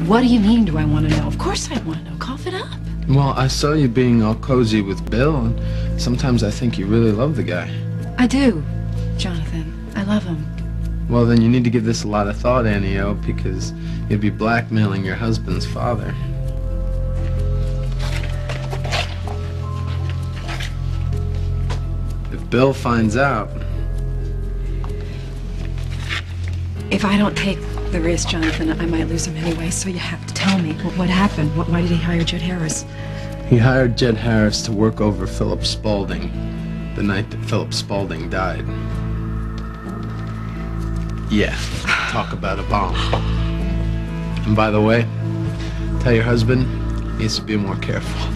What do you mean, do I want to know? Of course I want to know. Cough it up. Well, I saw you being all cozy with Bill, and sometimes I think you really love the guy. I do, Jonathan. I love him. Well, then you need to give this a lot of thought, Annie-O, because you'd be blackmailing your husband's father. If Bill finds out... If I don't take the risk, Jonathan, I might lose him anyway, so you have to tell me. What happened? Why did he hire Jed Harris? He hired Jed Harris to work over Phillip Spaulding the night that Phillip Spaulding died. Yeah, talk about a bomb. And by the way, tell your husband he needs to be more careful.